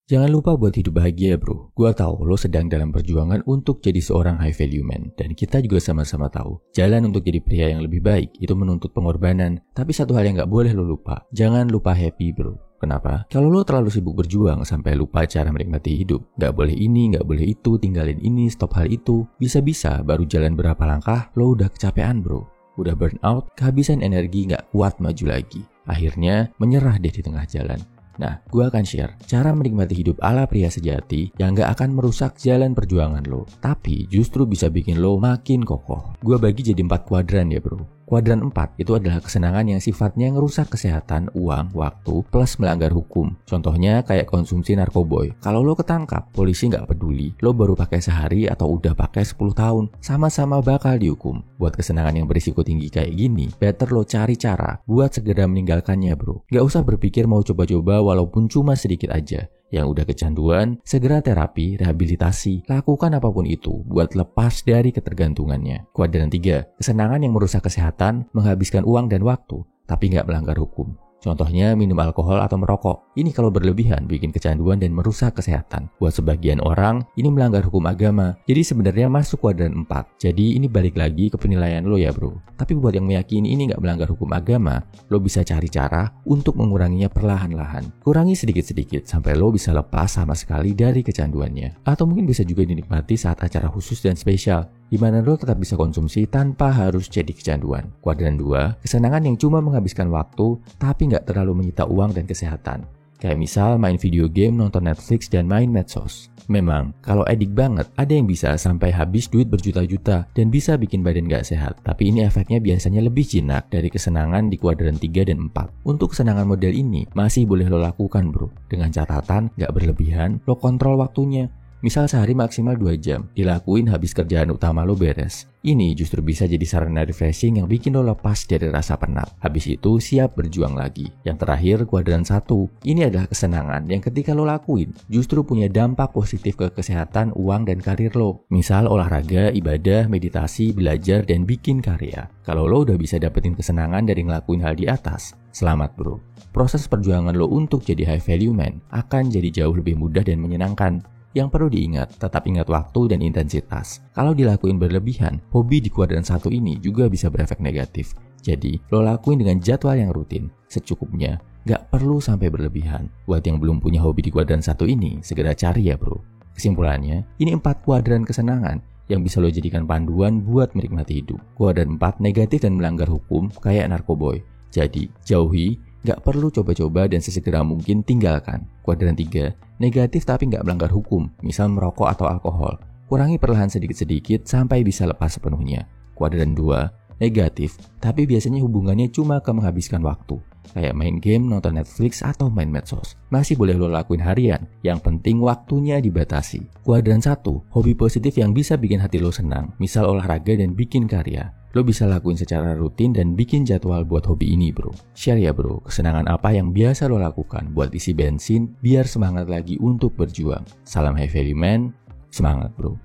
Jangan lupa buat hidup bahagia bro. Gua tahu lo sedang dalam perjuangan untuk jadi seorang high value man. Dan kita juga sama-sama tahu, jalan untuk jadi pria yang lebih baik itu menuntut pengorbanan. Tapi satu hal yang gak boleh lo lupa, jangan lupa happy bro. Kenapa? Kalau lo terlalu sibuk berjuang sampai lupa cara menikmati hidup. Gak boleh ini, gak boleh itu, tinggalin ini, stop hal itu. Bisa-bisa baru jalan berapa langkah, lo udah kecapean bro. Udah burn out, kehabisan energi gak kuat maju lagi. Akhirnya menyerah deh di tengah jalan. Nah, gue akan share cara menikmati hidup ala pria sejati yang gak akan merusak jalan perjuangan lo, tapi justru bisa bikin lo makin kokoh. Gue bagi jadi 4 kuadran ya bro. Kuadran 4 itu adalah kesenangan yang sifatnya ngerusak kesehatan, uang, waktu, plus melanggar hukum. Contohnya kayak konsumsi narkoboy. Kalau lo ketangkap, polisi nggak peduli. Lo baru pakai sehari atau udah pakai 10 tahun. Sama-sama bakal dihukum. Buat kesenangan yang berisiko tinggi kayak gini, better lo cari cara buat segera meninggalkannya bro. Nggak usah berpikir mau coba-coba walaupun cuma sedikit aja. Yang udah kecanduan, segera terapi, rehabilitasi, lakukan apapun itu buat lepas dari ketergantungannya. Kuadran 3, kesenangan yang merusak kesehatan, menghabiskan uang dan waktu, tapi nggak melanggar hukum. Contohnya minum alkohol atau merokok. Ini kalau berlebihan bikin kecanduan dan merusak kesehatan. Buat sebagian orang, ini melanggar hukum agama. Jadi sebenarnya masuk kuadran 4. Jadi ini balik lagi ke penilaian lo ya bro. Tapi buat yang meyakini ini nggak melanggar hukum agama, lo bisa cari cara untuk menguranginya perlahan-lahan. Kurangi sedikit-sedikit sampai lo bisa lepas sama sekali dari kecanduannya. Atau mungkin bisa juga dinikmati saat acara khusus dan spesial, di mana lo tetap bisa konsumsi tanpa harus jadi kecanduan. Kuadran 2, kesenangan yang cuma menghabiskan waktu tapi nggak terlalu menyita uang dan kesehatan. Kayak misal main video game, nonton Netflix, dan main medsos. Memang, kalau edik banget, ada yang bisa sampai habis duit berjuta-juta dan bisa bikin badan gak sehat. Tapi ini efeknya biasanya lebih jinak dari kesenangan di kuadran 3 dan 4. Untuk kesenangan model ini, masih boleh lo lakukan bro. Dengan catatan, gak berlebihan, lo kontrol waktunya. Misal sehari maksimal 2 jam, dilakuin habis kerjaan utama lo beres. Ini justru bisa jadi sarana refreshing yang bikin lo lepas dari rasa penat. Habis itu siap berjuang lagi. Yang terakhir, kuadran 1. Ini adalah kesenangan yang ketika lo lakuin, justru punya dampak positif ke kesehatan, uang, dan karir lo. Misal olahraga, ibadah, meditasi, belajar, dan bikin karya. Kalau lo udah bisa dapetin kesenangan dari ngelakuin hal di atas, selamat bro. Proses perjuangan lo untuk jadi high value man akan jadi jauh lebih mudah dan menyenangkan. Yang perlu diingat, tetap ingat waktu dan intensitas. Kalau dilakuin berlebihan, hobi di kuadran 1 ini juga bisa berefek negatif. Jadi, lo lakuin dengan jadwal yang rutin, secukupnya, gak perlu sampai berlebihan. Buat yang belum punya hobi di kuadran 1 ini, segera cari ya bro. Kesimpulannya, ini 4 kuadran kesenangan yang bisa lo jadikan panduan buat menikmati hidup. Kuadran 4 negatif dan melanggar hukum kayak narkoboy. Jadi, jauhi, gak perlu coba-coba dan sesegera mungkin tinggalkan. Kuadran 3, negatif tapi gak melanggar hukum, misal merokok atau alkohol. Kurangi perlahan sedikit-sedikit sampai bisa lepas sepenuhnya. Kuadran 2, negatif, tapi biasanya hubungannya cuma ke menghabiskan waktu. Kayak main game, nonton Netflix, atau main medsos. Masih boleh lo lakuin harian, yang penting waktunya dibatasi. Kuadran 1, hobi positif yang bisa bikin hati lo senang, misal olahraga dan bikin karya. Lo bisa lakuin secara rutin dan bikin jadwal buat hobi ini bro. Share ya bro, kesenangan apa yang biasa lo lakukan buat isi bensin biar semangat lagi untuk berjuang. Salam high value man, semangat bro.